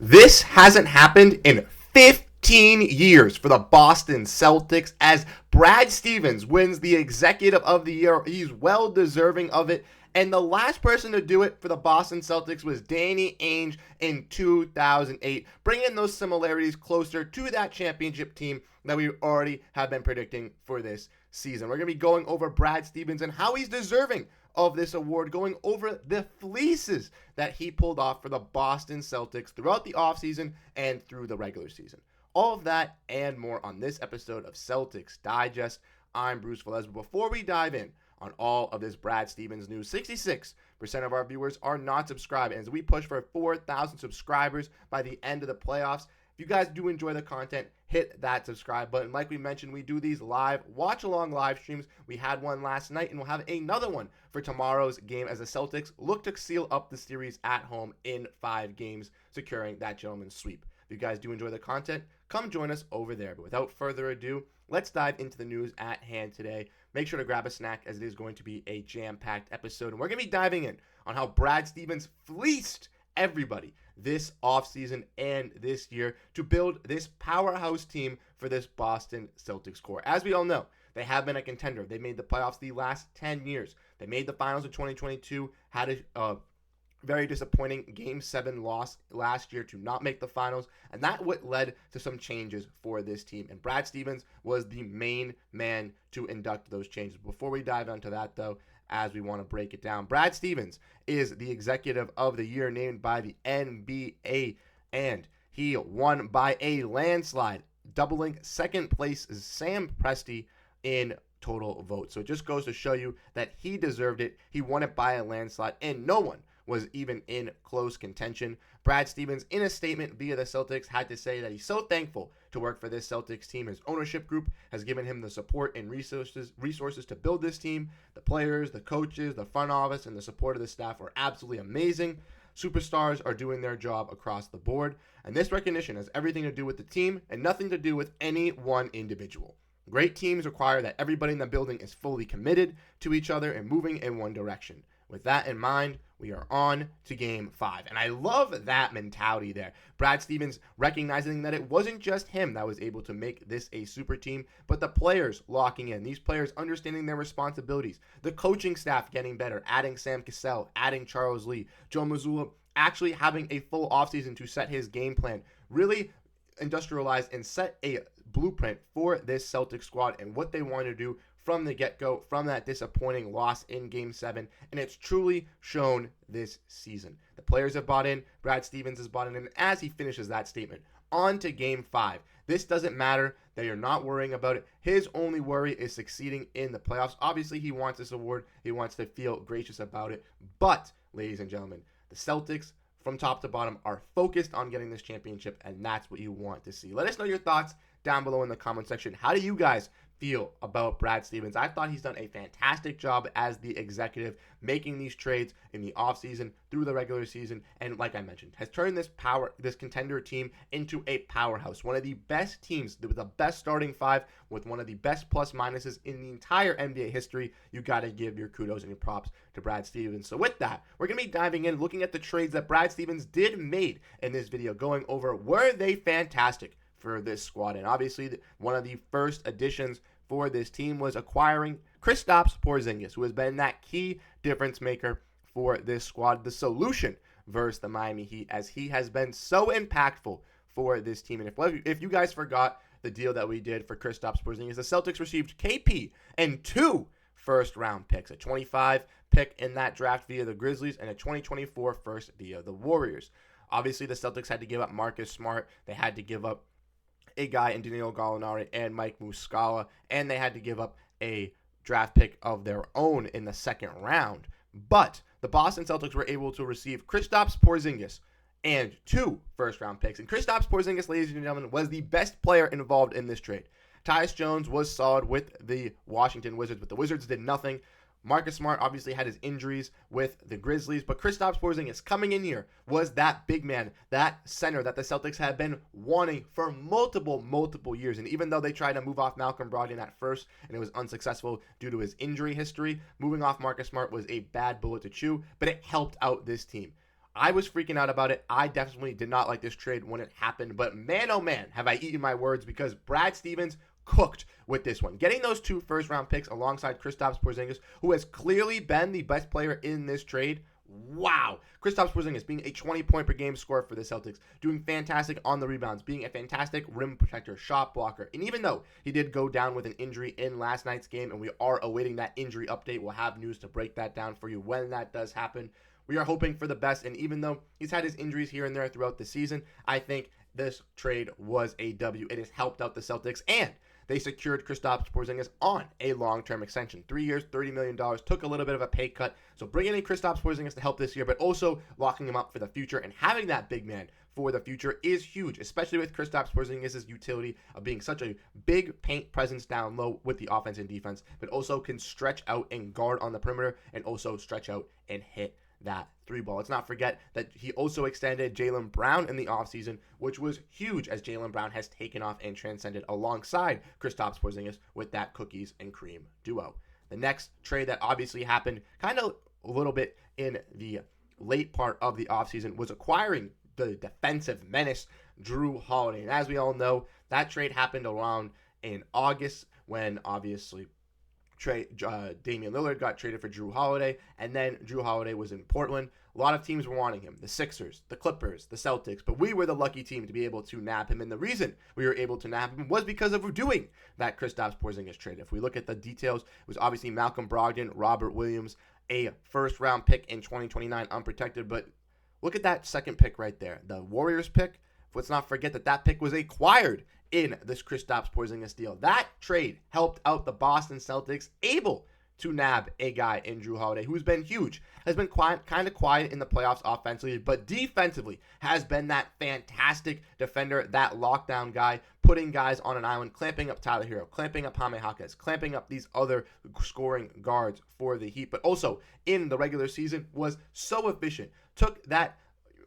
This hasn't happened in 15 years for the Boston Celtics as Brad Stevens wins the Executive of the Year. He's well deserving of it. And the last person to do it for the Boston Celtics was Danny Ainge in 2008, bringing those similarities closer to that championship team that we already have been predicting for this season. We're going to be going over Brad Stevens and how he's deserving of this award, going over the fleeces that he pulled off for the Boston Celtics throughout the offseason and through the regular season. All of that and more on this episode of Celtics Digest. I'm Bruce Veliz. Before we dive in on all of this Brad Stevens news, 66% of our viewers are not subscribed. And as we push for 4,000 subscribers by the end of the playoffs, if you guys do enjoy the content, hit that subscribe button. Like we mentioned, we do these live, watch-along live streams. We had one last night, and we'll have another one for tomorrow's game as the Celtics look to seal up the series at home in 5 games, securing that gentleman's sweep. If you guys do enjoy the content, come join us over there. But without further ado, let's dive into the news at hand today. Make sure to grab a snack as it is going to be a jam-packed episode. And we're going to be diving in on how Brad Stevens fleeced everybody this offseason and this year to build this powerhouse team for this Boston Celtics core. As we all know, they have been a contender. They made the playoffs the last 10 years. They made the finals in 2022, had a very disappointing Game 7 loss last year to not make the finals, and that what led to some changes for this team. And Brad Stevens was the main man to induct those changes. Before we dive into that, though, as we want to break it down, Brad Stevens is the Executive of the Year named by the NBA, and he won by a landslide, doubling second place Sam Presti in total votes. So it just goes to show you that he deserved it. He won it by a landslide, and no one was even in close contention. Brad Stevens, in a statement via the Celtics, had to say that he's so thankful to work for this Celtics team. His ownership group has given him the support and resources to build this team. The players, the coaches, the front office, and the support of the staff are absolutely amazing. Superstars are doing their job across the board, and this recognition has everything to do with the team and nothing to do with any one individual. Great teams require that everybody in the building is fully committed to each other and moving in one direction. With that in mind, we are on to Game 5. And I love that mentality there. Brad Stevens recognizing that it wasn't just him that was able to make this a super team, but the players locking in. These players understanding their responsibilities. The coaching staff getting better, adding Sam Cassell, adding Charles Lee. Joe Mazzulla actually having a full offseason to set his game plan. Really industrialize and set a blueprint for this Celtics squad and what they want to do from the get-go, from that disappointing loss in Game 7, and it's truly shown this season. The players have bought in, Brad Stevens has bought in, and as he finishes that statement, on to Game 5. This doesn't matter that you're not worrying about it. His only worry is succeeding in the playoffs. Obviously, he wants this award. He wants to feel gracious about it. But, ladies and gentlemen, the Celtics, from top to bottom, are focused on getting this championship, and that's what you want to see. Let us know your thoughts down below in the comment section. How do you guys feel about Brad Stevens? I thought he's done a fantastic job as the executive, making these trades in the offseason through the regular season, and like I mentioned, has turned this contender team into a powerhouse. One of the best teams with the best starting 5, with one of the best plus minuses in the entire NBA history. You got to give your kudos and your props to Brad Stevens. So with that, we're going to be diving in, looking at the trades that Brad Stevens did made in this video, going over were they fantastic for this squad. And obviously, one of the first additions for this team was acquiring Kristaps Porzingis, who has been that key difference maker for this squad, the solution versus the Miami Heat, as he has been so impactful for this team. And if you guys forgot the deal that we did for Kristaps Porzingis, the Celtics received KP and 2 first-round picks, a 25 pick in that draft via the Grizzlies and a 2024 first via the Warriors. Obviously, the Celtics had to give up Marcus Smart. They had to give up a guy in Danilo Gallinari and Mike Muscala, and they had to give up a draft pick of their own in the second round. But the Boston Celtics were able to receive Kristaps Porzingis and 2 first-round picks. And Kristaps Porzingis, ladies and gentlemen, was the best player involved in this trade. Tyus Jones was solid with the Washington Wizards, but the Wizards did nothing. Marcus Smart obviously had his injuries with the Grizzlies, but Kristaps Porzingis coming in here was that big man, that center that the Celtics had been wanting for multiple years. And even though they tried to move off Malcolm Brogdon at first and it was unsuccessful due to his injury history, moving off Marcus Smart was a bad bullet to chew, but it helped out this team. I was freaking out about it. I definitely did not like this trade when it happened, but man, oh man, have I eaten my words, because Brad Stevens cooked with this one. Getting those 2 first-round picks alongside Kristaps Porzingis, who has clearly been the best player in this trade. Wow. Kristaps Porzingis being a 20-point-per-game scorer for the Celtics, doing fantastic on the rebounds, being a fantastic rim protector, shot blocker. And even though he did go down with an injury in last night's game, and we are awaiting that injury update, we'll have news to break that down for you when that does happen. We are hoping for the best, and even though he's had his injuries here and there throughout the season, I think this trade was a W. It has helped out the Celtics, and they secured Kristaps Porzingis on a long-term extension. 3 years, $30 million, took a little bit of a pay cut. So bringing in Kristaps Porzingis to help this year, but also locking him up for the future and having that big man for the future is huge, especially with Kristaps Porzingis' utility of being such a big paint presence down low with the offense and defense, but also can stretch out and guard on the perimeter and also stretch out and hit that 3-ball. Let's not forget that he also extended Jaylen Brown in the offseason, which was huge as Jaylen Brown has taken off and transcended alongside Kristaps Porzingis with that cookies and cream duo. The next trade that obviously happened kind of a little bit in the late part of the offseason was acquiring the defensive menace, Jrue Holiday. And as we all know, that trade happened around in August when obviously Damian Lillard got traded for Jrue Holiday, and then Jrue Holiday was in Portland. A lot of teams were wanting him, the Sixers, the Clippers, the Celtics, but we were the lucky team to be able to nab him, and the reason we were able to nab him was because of doing that Kristaps Porzingis trade. If we look at the details, it was obviously Malcolm Brogdon, Robert Williams, a first-round pick in 2029 unprotected, but look at that second pick right there, the Warriors pick. Let's not forget that that pick was acquired in this Kristaps Porzingis deal. That trade helped out the Boston Celtics, able to nab a guy in Jrue Holiday, who's been huge, has been kind of quiet in the playoffs offensively, but defensively has been that fantastic defender, that lockdown guy, putting guys on an island, clamping up Tyler Hero, clamping up Jaime Jaquez, clamping up these other scoring guards for the Heat, but also in the regular season was so efficient, took that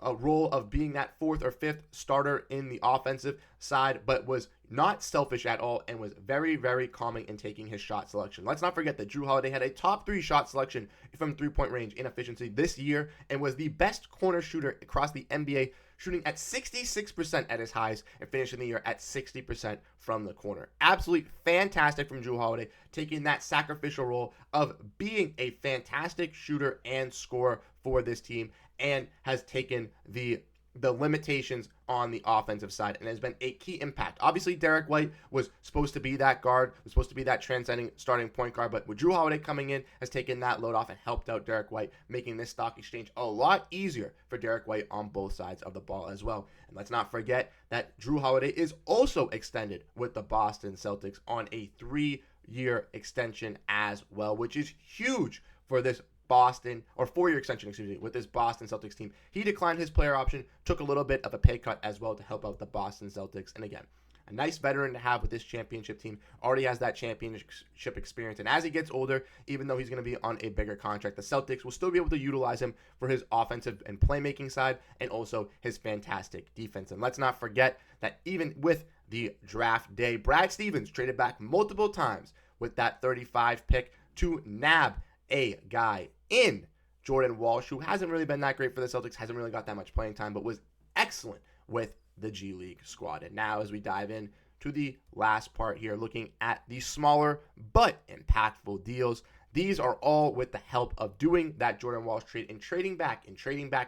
a role of being that 4th or 5th starter in the offensive side, but was not selfish at all and was very, very calming in taking his shot selection. Let's not forget that Jrue Holiday had a top 3 shot selection from 3-point range in efficiency this year and was the best corner shooter across the NBA, shooting at 66% at his highs and finishing the year at 60% from the corner. Absolutely fantastic from Jrue Holiday, taking that sacrificial role of being a fantastic shooter and scorer for this team, and has taken the limitations on the offensive side and has been a key impact. Obviously, Derrick White was supposed to be that guard, was supposed to be that transcending starting point guard, but with Jrue Holiday coming in, has taken that load off and helped out Derrick White, making this stock exchange a lot easier for Derrick White on both sides of the ball as well. And let's not forget that Jrue Holiday is also extended with the Boston Celtics on a 3-year extension as well, which is huge for this Boston, or 4-year extension, with this Boston Celtics team. He declined his player option, took a little bit of a pay cut as well to help out the Boston Celtics. And again, a nice veteran to have with this championship team. Already has that championship experience. And as he gets older, even though he's going to be on a bigger contract, the Celtics will still be able to utilize him for his offensive and playmaking side and also his fantastic defense. And let's not forget that even with the draft day, Brad Stevens traded back multiple times with that 35 pick to nab a guy in Jordan Walsh, who hasn't really been that great for the Celtics, hasn't really got that much playing time, but was excellent with the G League squad. And now as we dive in to the last part here, looking at the smaller but impactful deals, these are all with the help of doing that Jordan Walsh trade and trading back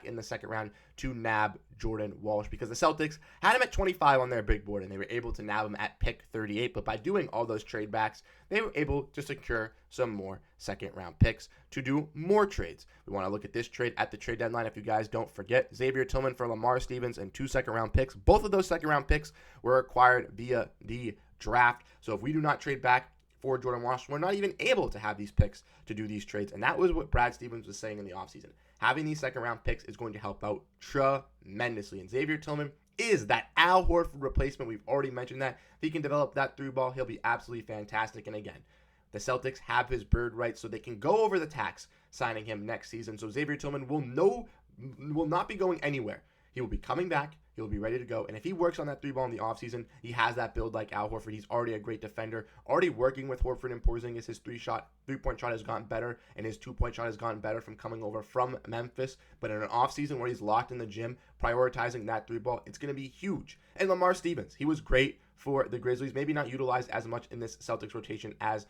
in the second round to nab Jordan Walsh, because the Celtics had him at 25 on their big board and they were able to nab him at pick 38. But by doing all those trade backs, they were able to secure some more second round picks to do more trades. We want to look at this trade at the trade deadline. If you guys don't forget, Xavier Tillman for Lamar Stevens and 2 second round picks. Both of those second round picks were acquired via the draft. So if we do not trade back for Jordan Walsh, we're not even able to have these picks to do these trades. And that was what Brad Stevens was saying in the offseason. Having these second round picks is going to help out tremendously. And Xavier Tillman is that Al Horford replacement. We've already mentioned that. If he can develop that 3-ball, he'll be absolutely fantastic. And again, the Celtics have his bird right, so they can go over the tax signing him next season. So Xavier Tillman will not be going anywhere. He will be coming back. He'll be ready to go. And if he works on that 3-ball in the offseason, he has that build like Al Horford. He's already a great defender. Already working with Horford and Porzingis. His 3-point shot has gotten better, and his 2-point shot has gotten better from coming over from Memphis. But in an offseason where he's locked in the gym, prioritizing that 3-ball, it's going to be huge. And Lamar Stevens, he was great for the Grizzlies. Maybe not utilized as much in this Celtics rotation as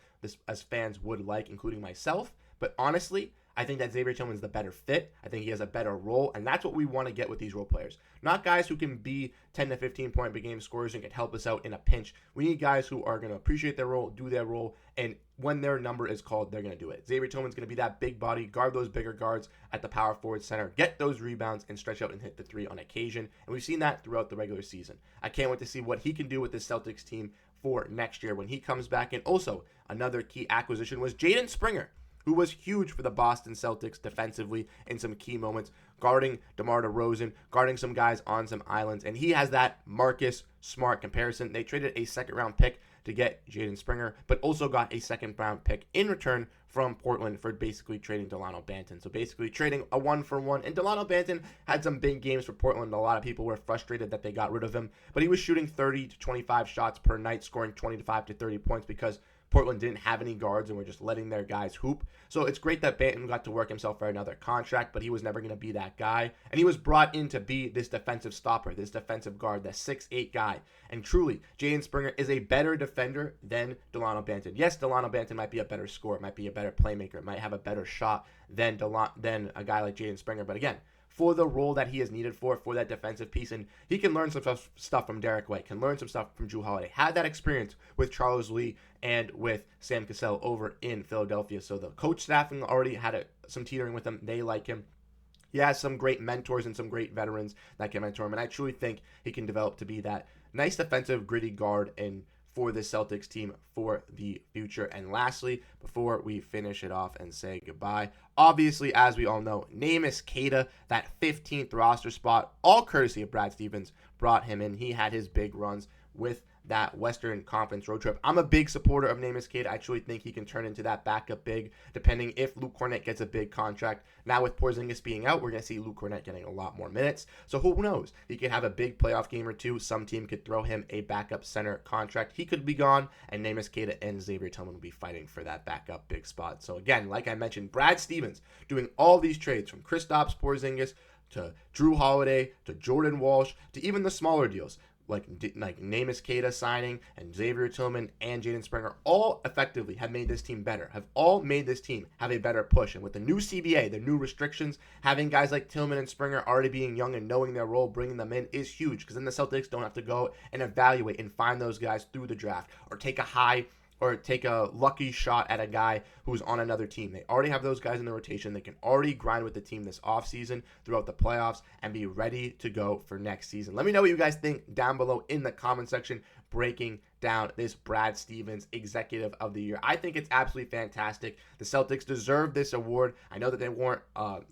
fans would like, including myself. But honestly, I think that Xavier Tillman's the better fit. I think he has a better role, and that's what we want to get with these role players. Not guys who can be 10 to 15 point per game scorers and can help us out in a pinch. We need guys who are going to appreciate their role, do their role, and when their number is called, they're going to do it. Xavier Tillman's going to be that big body, guard those bigger guards at the power forward center, get those rebounds, and stretch out and hit the 3 on occasion. And we've seen that throughout the regular season. I can't wait to see what he can do with this Celtics team for next year when he comes back. And also, another key acquisition was Jaden Springer, who was huge for the Boston Celtics defensively in some key moments, guarding DeMar DeRozan, guarding some guys on some islands, and he has that Marcus Smart comparison. They traded a second-round pick to get Jaden Springer, but also got a second-round pick in return from Portland for basically trading Dalano Banton. So basically trading a 1-for-1, and Dalano Banton had some big games for Portland. A lot of people were frustrated that they got rid of him, but he was shooting 30 to 25 shots per night, scoring 25 to 30 points because Portland didn't have any guards and were just letting their guys hoop. So it's great that Banton got to work himself for another contract, but he was never going to be that guy. And he was brought in to be this defensive stopper, this defensive guard, that 6'8 guy. And truly, Jaden Springer is a better defender than Dalano Banton. Yes, Dalano Banton might be a better scorer, might be a better playmaker, might have a better shot than a guy like Jaden Springer. But again, for the role that he is needed for that defensive piece. And he can learn some stuff from Derrick White, can learn some stuff from Jrue Holiday. Had that experience with Charles Lee and with Sam Cassell over in Philadelphia. So the coach staffing already had some teetering with him. They like him. He has some great mentors and some great veterans that can mentor him. And I truly think he can develop to be that nice defensive, gritty guard and for the Celtics team for the future. And lastly, before we finish it off and say goodbye, obviously, as we all know, Neemias Queta, that 15th roster spot, all courtesy of Brad Stevens, brought him in. He had his big runs with that Western Conference road trip. I'm a big supporter of Neemias Queta. I actually think he can turn into that backup big, depending if Luke Kornet gets a big contract. Now with Porzingis being out, we're going to see Luke Kornet getting a lot more minutes. So who knows? He could have a big playoff game or two. Some team could throw him a backup center contract. He could be gone, and Neemias Queta and Xavier Tillman will be fighting for that backup big spot. So again, like I mentioned, Brad Stevens doing all these trades from Kristaps, Porzingis, to Jrue Holiday, to Jordan Walsh, to even the smaller deals, like Neemias Queta signing and Xavier Tillman and Jaden Springer, all effectively have made this team better, have all made this team have a better push. And with the new CBA, the new restrictions, having guys like Tillman and Springer already being young and knowing their role, bringing them in is huge, because then the Celtics don't have to go and evaluate and find those guys through the draft or take a lucky shot at a guy who's on another team. They already have those guys in the rotation. They can already grind with the team this offseason throughout the playoffs and be ready to go for next season. Let me know what you guys think down below in the comment section, breaking down this Brad Stevens Executive of the Year. I think it's absolutely fantastic. The Celtics deserve this award. I know that they weren't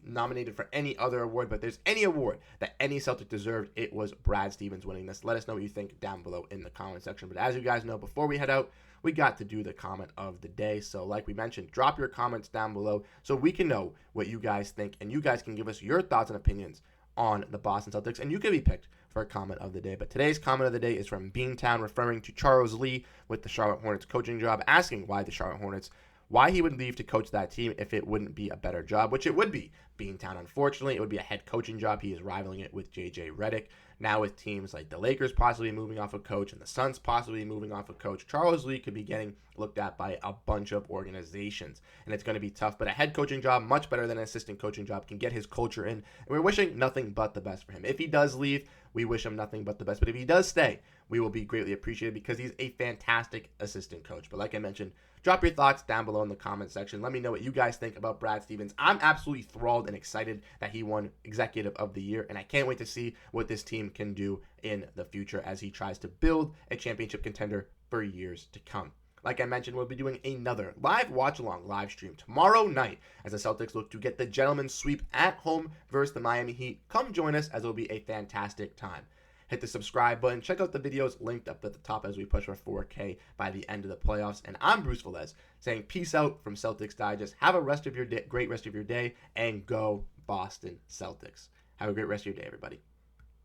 nominated for any other award, but there's any award that any Celtic deserved, it was Brad Stevens winning this. Let us know what you think down below in the comment section. But as you guys know, before we head out, we got to do the comment of the day. So like we mentioned, drop your comments down below so we can know what you guys think, and you guys can give us your thoughts and opinions on the Boston Celtics, and you can be picked for a comment of the day. But today's comment of the day is from Beantown, referring to Charles Lee with the Charlotte Hornets coaching job, asking why he would leave to coach that team if it wouldn't be a better job, which it would be. Beantown, unfortunately, it would be a head coaching job. He is rivaling it with J.J. Redick. Now with teams like the Lakers possibly moving off a coach and the Suns possibly moving off a coach, Charles Lee could be getting looked at by a bunch of organizations, and it's going to be tough. But a head coaching job, much better than an assistant coaching job, can get his culture in, and we're wishing nothing but the best for him. If he does leave, we wish him nothing but the best. But if he does stay, we will be greatly appreciated because he's a fantastic assistant coach. But like I mentioned, drop your thoughts down below in the comment section. Let me know what you guys think about Brad Stevens. I'm absolutely enthralled and excited that he won Executive of the Year, and I can't wait to see what this team can do in the future as he tries to build a championship contender for years to come. Like I mentioned, we'll be doing another live watch-along live stream tomorrow night as the Celtics look to get the gentleman's sweep at home versus the Miami Heat. Come join us as it will be a fantastic time. Hit the subscribe button. Check out the videos linked up at the top as we push for 4K by the end of the playoffs. And I'm Bruce Veliz saying peace out from Celtics Digest. Have a great rest of your day, and go Boston Celtics. Have a great rest of your day, everybody.